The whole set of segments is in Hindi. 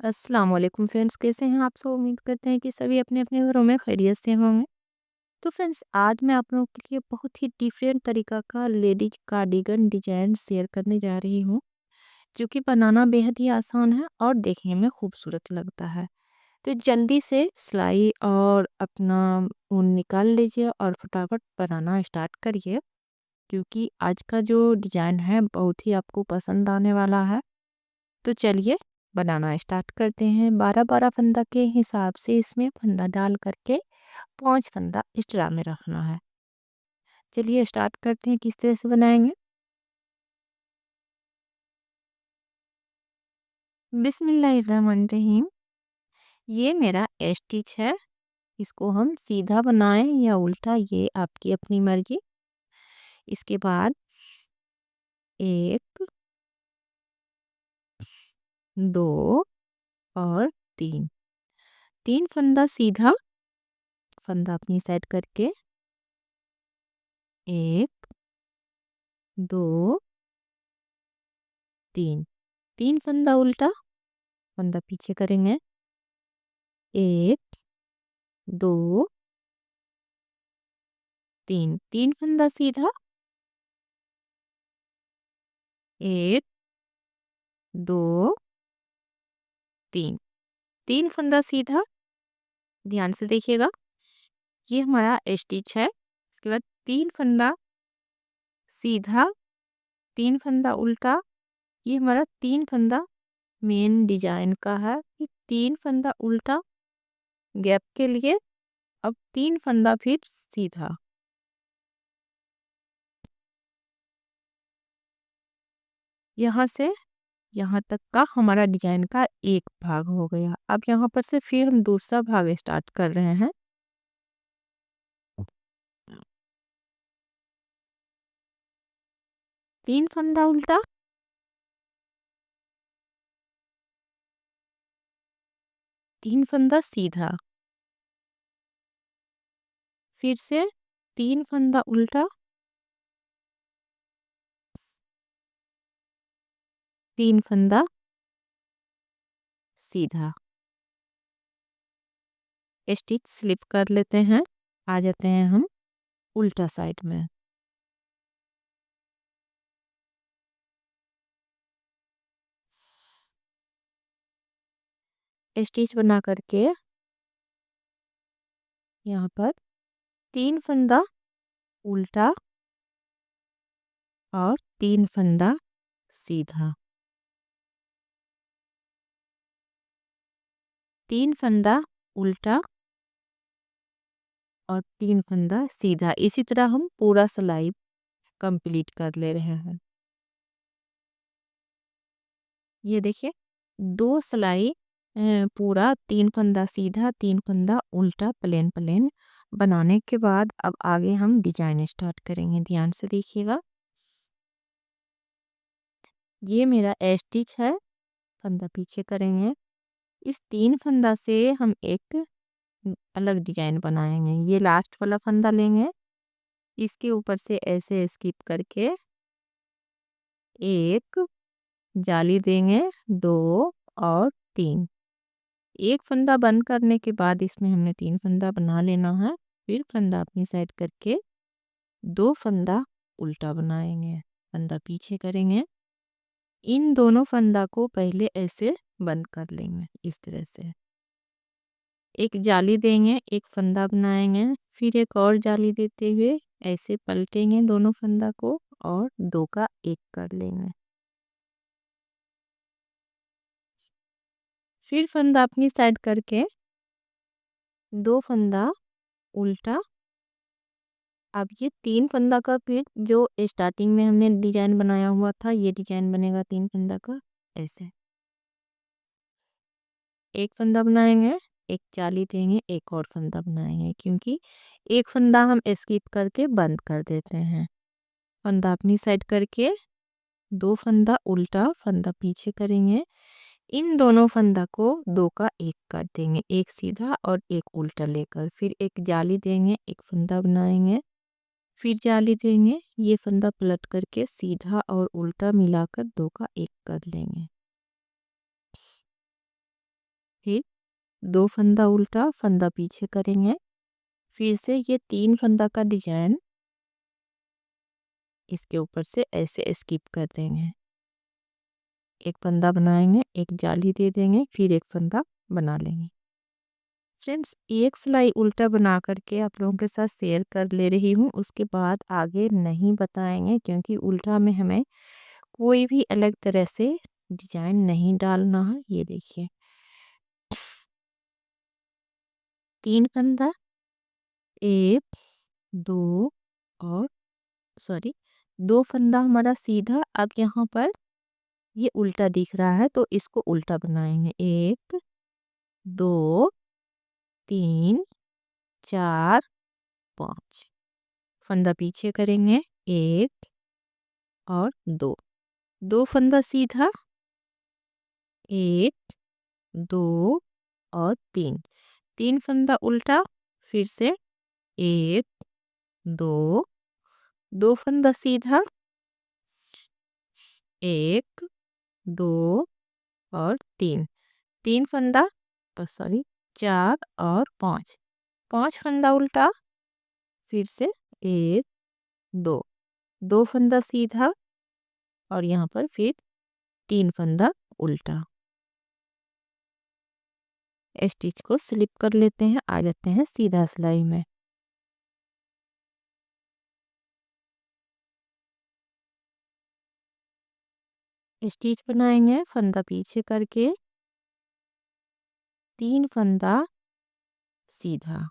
अस्सलाम वालेकुम फ्रेंड्स, कैसे हैं आप सब? उम्मीद करते हैं कि सभी अपने अपने घरों में खैरियत से होंगे। तो फ्रेंड्स, आज मैं आप लोगों के लिए बहुत ही डिफरेंट तरीका का लेडीज कार्डिगन डिजाइन शेयर करने जा रही हूँ, जो कि बनाना बेहद ही आसान है और देखने में खूबसूरत लगता है। तो जल्दी से सिलाई और अपना ऊन निकाल लीजिए और फटाफट बनाना स्टार्ट करिए, क्योंकि आज का जो डिजाइन है बहुत ही आपको पसंद आने वाला है। तो चलिए बनाना स्टार्ट करते हैं। 12-12 फंदा के हिसाब से इसमें फंदा डाल करके 5 फंदा एक्स्ट्रा में रखना है। चलिए स्टार्ट करते हैं किस तरह से बनाएंगे। बिस्मिल्लाहिर्रहमानिर्रहीम। ये मेरा स्टिच है। इसको हम सीधा बनाएं या उल्टा, ये आपकी अपनी मर्जी। इसके बाद एक, दो और तीन। तीन फंदा सीधा, फंदा अपनी साइड करके एक, दो, तीन। तीन फंदा उल्टा, फंदा पीछे करेंगे। एक, दो, तीन। तीन फंदा सीधा, एक, दो, तीन। तीन फंदा सीधा, ध्यान से देखिएगा। ये हमारा स्टिच है। इसके बाद तीन फंदा सीधा, तीन फंदा उल्टा। ये हमारा तीन फंदा मेन डिजाइन का है। फिर तीन फंदा उल्टा गैप के लिए, अब तीन फंदा फिर सीधा। यहाँ से यहाँ तक का हमारा डिजाइन का एक भाग हो गया। अब यहाँ पर से फिर हम दूसरा भाग स्टार्ट कर रहे हैं। तीन फंदा उल्टा, तीन फंदा सीधा। फिर से तीन फंदा उल्टा, तीन फंदा सीधा। स्टिच स्लिप कर लेते हैं। आ जाते हैं हम उल्टा साइड में। स्टिच बना करके यहाँ पर तीन फंदा उल्टा और तीन फंदा सीधा। तीन फंदा उल्टा और तीन फंदा सीधा। इसी तरह हम पूरा सिलाई कंप्लीट कर ले रहे हैं। ये देखिए, दो सिलाई पूरा तीन फंदा सीधा, तीन फंदा उल्टा, प्लेन प्लेन बनाने के बाद अब आगे हम डिजाइन स्टार्ट करेंगे। ध्यान से देखिएगा। ये मेरा स्टिच है। फंदा पीछे करेंगे। इस तीन फंदा से हम एक अलग डिजाइन बनाएंगे। ये लास्ट वाला फंदा लेंगे, इसके ऊपर से ऐसे स्किप करके एक जाली देंगे, दो और तीन। एक फंदा बंद करने के बाद इसमें हमने तीन फंदा बना लेना है। फिर फंदा अपनी साइड करके दो फंदा उल्टा बनाएंगे, फंदा पीछे करेंगे। इन दोनों फंदा को पहले ऐसे बंद कर लेंगे इस तरह से। एक जाली देंगे, एक फंदा बनाएंगे, फिर एक और जाली देते हुए ऐसे पलटेंगे दोनों फंदा को और दो का एक कर लेंगे। फिर फंदा अपनी साइड करके दो फंदा उल्टा। अब ये तीन फंदा का फिर जो स्टार्टिंग में हमने डिजाइन बनाया हुआ था, ये डिजाइन बनेगा तीन फंदा का ऐसे। एक फंदा बनाएंगे, एक जाली देंगे, एक और फंदा बनाएंगे, क्योंकि एक फंदा हम स्किप करके बंद कर देते हैं। फंदा अपनी साइड करके दो फंदा उल्टा, फंदा पीछे करेंगे। इन दोनों फंदा को दो का एक कर देंगे, एक सीधा और एक उल्टा लेकर। फिर एक जाली देंगे, एक फंदा बनाएंगे, फिर जाली देंगे। ये फंदा पलट करके सीधा और उल्टा मिलाकर दो का एक कर लेंगे। फिर 2 फंदा उल्टा, फंदा पीछे करेंगे। फिर से ये 3 फंदा का डिजाइन इसके ऊपर से ऐसे स्किप कर देंगे। एक फंदा बनाएंगे, एक जाली दे देंगे, फिर एक फंदा बना लेंगे। फ्रेंड्स, एक सिलाई उल्टा बना करके आप लोगों के साथ शेयर कर ले रही हूँ, उसके बाद आगे नहीं बताएंगे क्योंकि उल्टा में हमें कोई भी अलग तरह से डिजाइन नहीं डालना है। ये देखिए, 3 फंदा, 1 2 और सॉरी 2 फंदा हमारा सीधा। अब यहाँ पर ये उल्टा दिख रहा है तो इसको उल्टा बनाएंगे। 1 2 3 4 5 फंदा पीछे करेंगे। 1 और 2 2 फंदा सीधा, 1 2 और 3 3 फंदा उल्टा, फिर से 1 2 2 फंदा सीधा, 1 2 और 3 3 फंदा, सॉरी 4 और 5 5 फंदा उल्टा, फिर से 1 2 2 फंदा सीधा और यहाँ पर फिर 3 फंदा उल्टा। स्टिच को स्लिप कर लेते हैं, आ जाते हैं सीधा सिलाई में। स्टिच बनाएंगे फंदा पीछे करके, 3 फंदा सीधा,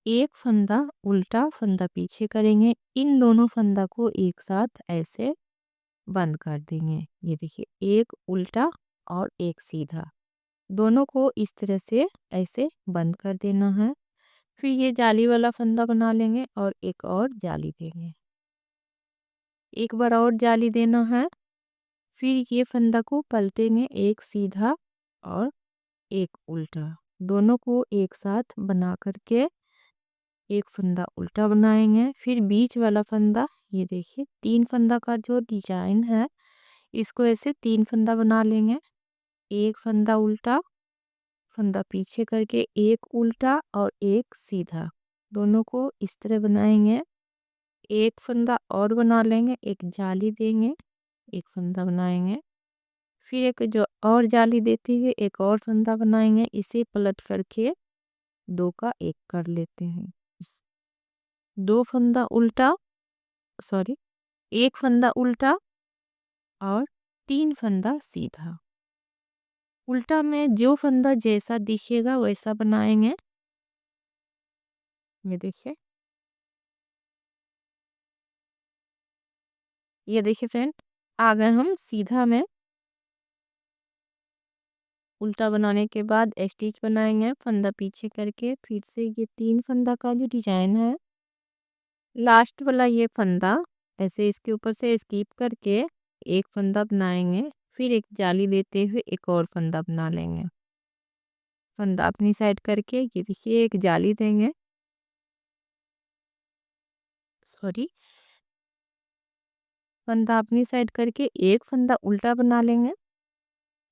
1 फंदा उल्टा, फंदा पीछे करेंगे। इन दोनों फंदा को एक साथ ऐसे बंद कर देंगे। ये देखिए, एक उल्टा और एक सीधा, दोनों को इस तरह से ऐसे बंद कर देना है। फिर ये जाली वाला फंदा बना लेंगे और एक और जाली देंगे। एक बार और जाली देना है। फिर ये फंदा को पलटेंगे, एक सीधा और एक उल्टा, दोनों को एक साथ बना करके एक फंदा उल्टा बनाएंगे। फिर बीच वाला फंदा, ये देखिए 3 फंदा का जो डिजाइन है इसको ऐसे 3 फंदा बना लेंगे। एक फंदा उल्टा, फंदा पीछे करके एक उल्टा और एक सीधा, दोनों को इस तरह बनाएंगे। एक फंदा और बना लेंगे, एक जाली देंगे, एक फंदा बनाएंगे। फिर एक जो और जाली देते हुए एक और फंदा बनाएंगे। इसे पलट करके 2 का 1 कर लेते हैं। 2 फंदा उल्टा, सॉरी 1 फंदा उल्टा और 3 फंदा सीधा। उल्टा में जो फंदा जैसा दिखेगा वैसा बनाएंगे। ये देखिए, ये देखिए फ्रेंड, आ गए हम सीधा में। उल्टा बनाने के बाद स्टिच बनाएंगे फंदा पीछे करके। फिर से ये 3 फंदा का जो डिजाइन है, लास्ट वाला ये फंदा ऐसे इसके ऊपर से स्किप करके एक फंदा बनाएंगे। फिर एक जाली देते हुए एक और फंदा बना लेंगे। फंदा अपनी साइड करके ये देखिए एक जाली देंगे, सॉरी फंदा अपनी साइड करके एक फंदा उल्टा बना लेंगे।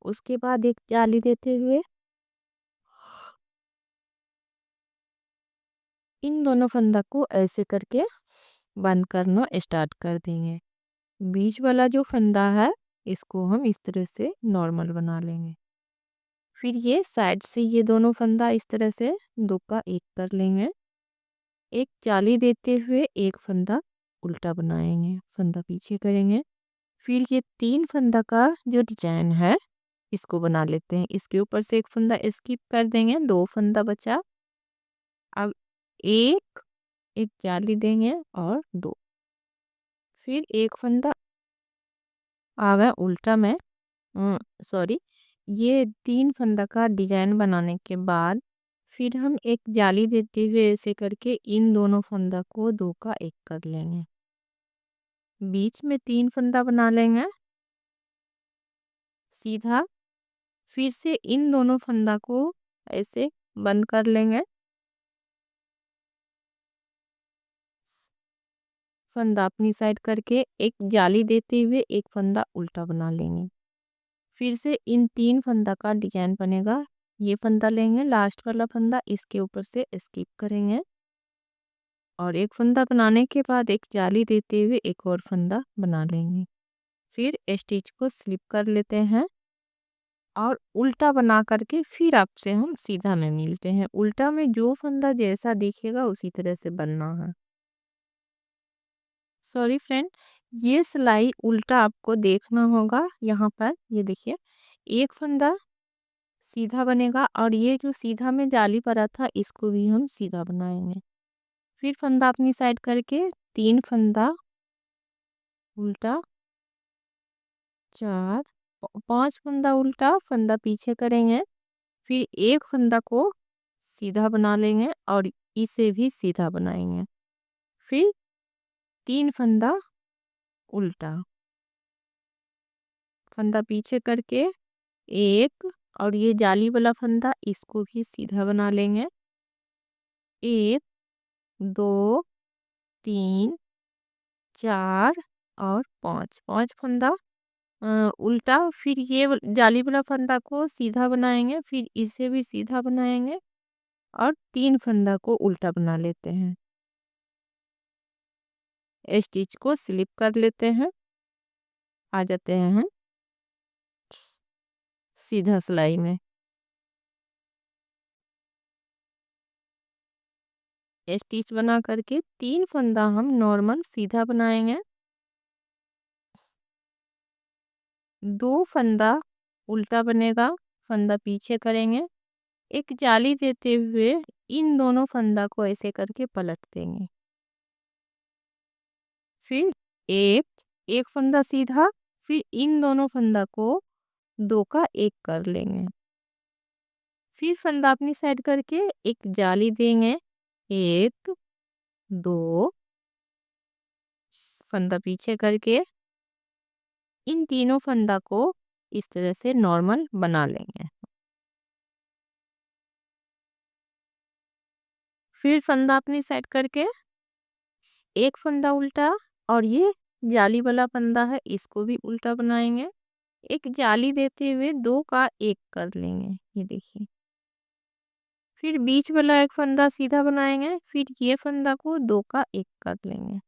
उसके बाद एक जाली देते हुए इन दोनों फंदा को ऐसे करके बंद करना स्टार्ट कर देंगे। बीच वाला जो फंदा है इसको हम इस तरह से नॉर्मल बना लेंगे। फिर ये साइड से ये दोनों फंदा इस तरह से 2 का 1 कर लेंगे। एक जाली देते हुए एक फंदा उल्टा बनाएंगे, फंदा पीछे करेंगे। फिर ये 3 फंदा का जो डिजाइन है इसको बना लेते हैं। इसके ऊपर से एक फंदा स्किप कर देंगे, 2 फंदा बचा। अब एक एक जाली देंगे और 2, फिर एक फंदा आ गया उल्टा में। सॉरी, ये 3 फंदा का डिजाइन बनाने के बाद फिर हम एक जाली देते हुए ऐसे करके इन दोनों फंदा को 2 का 1 कर लेंगे। बीच में 3 फंदा बना लेंगे सीधा। फिर से इन दोनों फंदा को ऐसे बंद कर लेंगे। फंदा अपनी साइड करके एक जाली देते हुए एक फंदा उल्टा बना लेंगे। फिर से इन 3 फंदा का डिजाइन बनेगा। ये फंदा लेंगे, लास्ट वाला फंदा, इसके ऊपर से स्किप करेंगे और एक फंदा बनाने के बाद एक जाली देते हुए एक और फंदा बना लेंगे। फिर स्टिच को स्लिप कर लेते हैं और उल्टा बना करके फिर आपसे हम सीधा में मिलते हैं। उल्टा में जो फंदा जैसा दिखेगा उसी तरह से बनना है। सॉरी फ्रेंड, ये सिलाई उल्टा आपको देखना होगा। यहाँ पर ये देखिए, एक फंदा सीधा बनेगा और ये जो सीधा में जाली पड़ा था इसको भी हम सीधा बनाएंगे। फिर फंदा अपनी साइड करके 3 फंदा उल्टा, 4 5 फंदा उल्टा, फंदा पीछे करेंगे। फिर एक फंदा को सीधा बना लेंगे और इसे भी सीधा बनाएंगे। फिर 3 फंदा उल्टा, फंदा पीछे करके एक, और ये जाली वाला फंदा इसको भी सीधा बना लेंगे। 1 2 3 4 और 5, 5 फंदा उल्टा। फिर ये जाली वाला फंदा को सीधा बनाएंगे, फिर इसे भी सीधा बनाएंगे और 3 फंदा को उल्टा बना लेते हैं। स्टिच को स्लिप कर लेते हैं, आ जाते हैं हम सीधा सिलाई में। स्टिच बना करके 3 फंदा हम नॉर्मल सीधा बनाएंगे, 2 फंदा उल्टा बनेगा, फंदा पीछे करेंगे, एक जाली देते हुए इन दोनों फंदा को ऐसे करके पलट देंगे। फिर एक एक फंदा सीधा, फिर इन दोनों फंदा को 2 का 1 कर लेंगे। फिर फंदा अपनी साइड करके एक जाली देंगे, 1 2, फंदा पीछे करके इन तीनों फंदा को इस तरह से नॉर्मल बना लेंगे। फिर फंदा अपनी साइड करके एक फंदा उल्टा, और ये जाली वाला फंदा है इसको भी उल्टा बनाएंगे। एक जाली देते हुए 2 का 1 कर लेंगे, ये देखिए। फिर बीच वाला एक फंदा सीधा बनाएंगे, फिर ये फंदा को 2 का 1 कर लेंगे।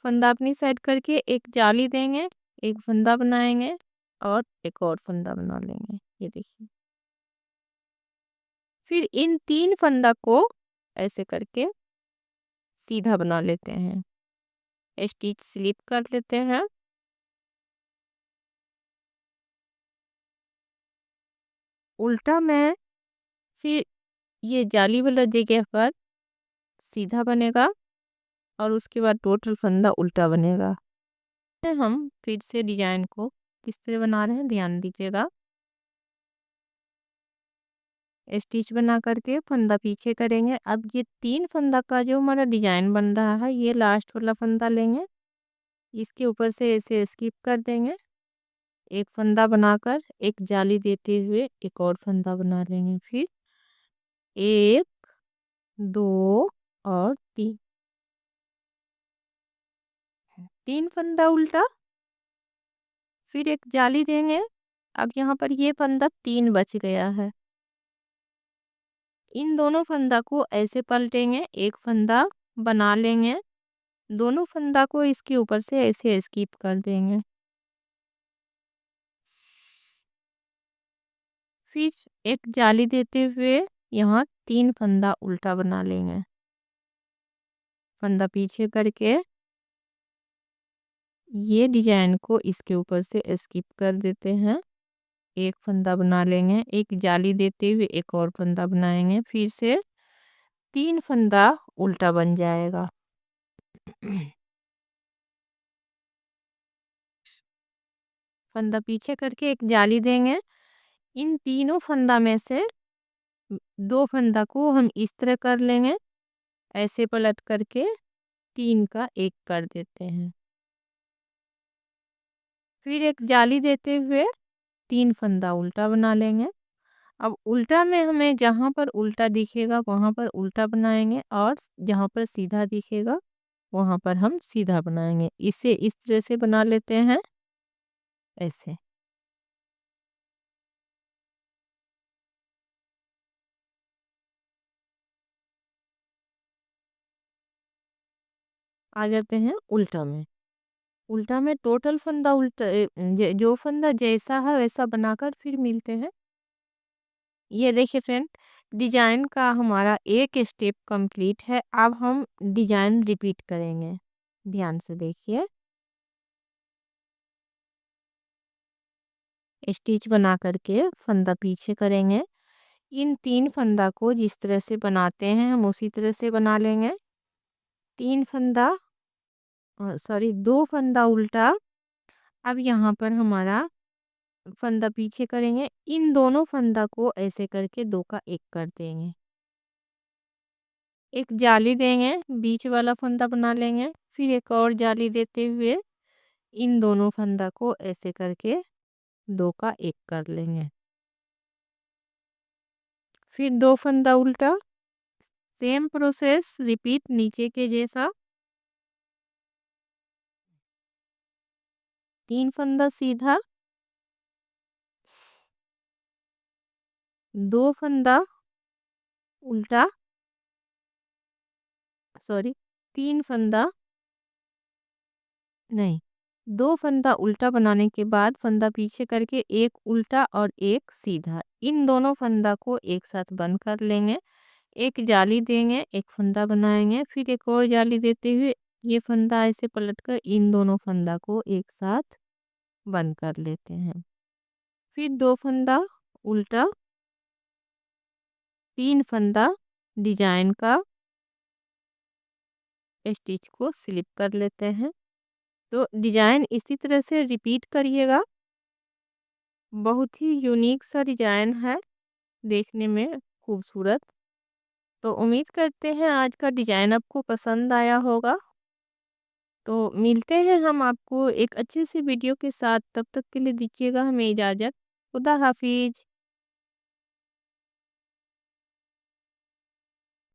फंदा अपनी साइड करके एक जाली देंगे, एक फंदा बनाएंगे और एक और फंदा बना लेंगे, ये देखिए। फिर इन 3 फंदा को ऐसे करके सीधा बना लेते हैं, स्टिच स्लिप कर लेते हैं। उल्टा में फिर ये जाली वाला जगह पर सीधा बनेगा और उसके बाद टोटल फंदा उल्टा बनेगा। हम फिर से डिजाइन को किस तरह बना रहे हैं ध्यान दीजिएगा। स्टिच बना करके फंदा पीछे करेंगे। अब ये 3 फंदा का जो हमारा डिजाइन बन रहा है, ये लास्ट वाला फंदा लेंगे, इसके ऊपर से ऐसे स्किप कर देंगे, एक फंदा बनाकर एक जाली देते हुए एक और फंदा बना लेंगे। फिर 1 2 और 3, 3 फंदा उल्टा, फिर एक जाली देंगे। अब यहाँ पर ये फंदा 3 बच गया है, इन दोनों फंदा को ऐसे पलटेंगे, एक फंदा बना लेंगे, दोनों फंदा को इसके ऊपर से ऐसे स्किप कर देंगे। फिर एक जाली देते हुए यहाँ 3 फंदा उल्टा बना लेंगे, फंदा पीछे करके ये डिजाइन को इसके ऊपर से स्किप कर देते हैं, एक फंदा बना लेंगे, एक जाली देते हुए एक और फंदा बनाएंगे, फिर से 3 फंदा उल्टा बन जाएगा। फंदा पीछे करके एक जाली देंगे, इन तीनों फंदा में से 2 फंदा को हम इस तरह कर लेंगे, ऐसे पलट करके 3 का 1 कर देते हैं। फिर एक जाली देते हुए 3 फंदा उल्टा बना लेंगे। अब उल्टा में हमें जहाँ पर उल्टा दिखेगा वहाँ पर उल्टा बनाएंगे और जहाँ पर सीधा दिखेगा वहाँ पर हम सीधा बनाएंगे। इसे इस तरह से बना लेते हैं। ऐसे आ जाते हैं उल्टा में। उल्टा में टोटल फंदा उल्टा जो फंदा जैसा है वैसा बनाकर फिर मिलते हैं। ये देखिए फ्रेंड, डिजाइन का हमारा एक स्टेप कंप्लीट है। अब हम डिजाइन रिपीट करेंगे, ध्यान से देखिए। स्टिच बना करके फंदा पीछे करेंगे। इन 3 फंदा को जिस तरह से बनाते हैं हम उसी तरह से बना लेंगे। 3 फंदा, सॉरी 2 फंदा उल्टा। अब यहाँ पर हमारा फंदा पीछे करेंगे। इन दोनों फंदा को ऐसे करके 2 का 1 कर देंगे। एक जाली देंगे, बीच वाला फंदा बना लेंगे। फिर एक और जाली देते हुए इन दोनों फंदा को ऐसे करके 2 का 1 कर लेंगे। फिर 2 फंदा उल्टा, सेम प्रोसेस रिपीट नीचे के जैसा। 3 फंदा सीधा, 2 फंदा उल्टा, सॉरी 3 फंदा नहीं, 2 फंदा उल्टा बनाने के बाद फंदा पीछे करके एक उल्टा और एक सीधा, इन दोनों फंदा को एक साथ बंद कर लेंगे। एक जाली देंगे, एक फंदा बनाएंगे, फिर एक और जाली देते हुए ये फंदा ऐसे पलटकर इन दोनों फंदा को एक साथ बंद कर लेते हैं। फिर 2 फंदा उल्टा, 3 फंदा डिजाइन का स्टिच को स्लिप कर लेते हैं। तो डिजाइन इसी तरह से रिपीट करिएगा। बहुत ही यूनिक सा डिजाइन है, देखने में खूबसूरत। तो उम्मीद करते हैं आज का डिजाइन आपको पसंद आया होगा। तो मिलते हैं हम आपको एक अच्छी सी वीडियो के साथ, तब तक के लिए दीजिएगा हमें इजाज़त। खुदा हाफिज।